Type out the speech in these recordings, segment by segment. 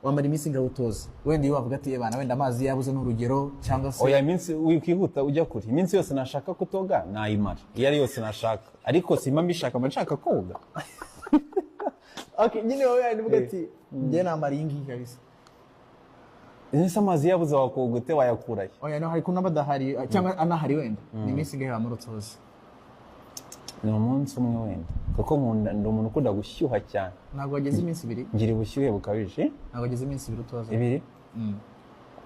wamara iminsi ngawutoza wenda iyo wavuga ati bana wenda amazi yabuze n'urugero cyangwa se oya iminsi wikihuta ujya kuri iminsi yose nashaka kutoga nayimara iyo ari yose nashaka ariko simba mbishaka nshaka koga. Okay, nyine wowe yanivuga ati njye namara iyi ngiyi kabisa. Izi amazi yabuze wakoga ute wayakuraye? Oya no hari kuna badahari cyangwa anahari wenda ni iminsi ngahe wamurutoza. Ni umunsi umwe wenda kuko ndi umuntu ukunda gushyuha cyane. Ntabwo wageze iminsi 2? Ngira ubushyuhe bukabije. Ntabwo wageze iminsi 2 utoza. 2?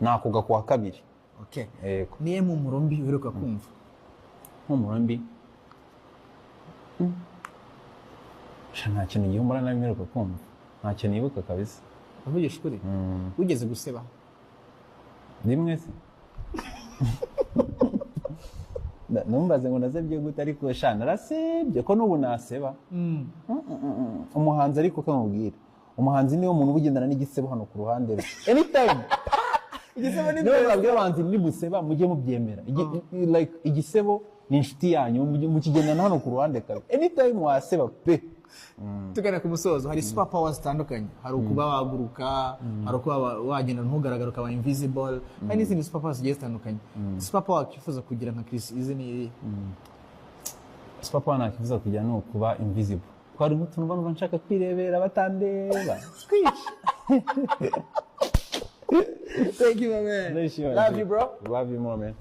Nakoga kuwa 2. Okay. Yego. Niye mu murombi uheruka kumva? Mu murombi? Nta kintu gihumura na mperuka kumva. Nta kintu nibuka kabisa. Uvugisha ukuri? Ugeze guseba? Rimwe se? Numbaze ngo nazebye gute ariko shana narasebye ko n'ubu naseba. Umuhanzi ariko kamubwira. Umuhanzi niyo muntu ubugendana n'igisebo hano ku ruhande rwe. Anytime. Igisebo ni byo babwiye abanzi ni buseba mujye mubyemera. Like igisebo ni inshuti yanyu mukigendana hano ku ruhande kabe. Anytime waseba pe. Tugana ku musozo hari super powers zitandukanye. Hari ukuba waguruka, hari ukuba wagenda ntugaragara ukaba invisible, hari n'izindi super powers zigiye zitandukanye. Super power kifuza kugira nka Chris izi ni super power nakifuza kugira no kuba invisible. Kwari mutuntu bano nshaka kwirebera batandeba. Thank you, my man. Love you, bro. Love you more, man.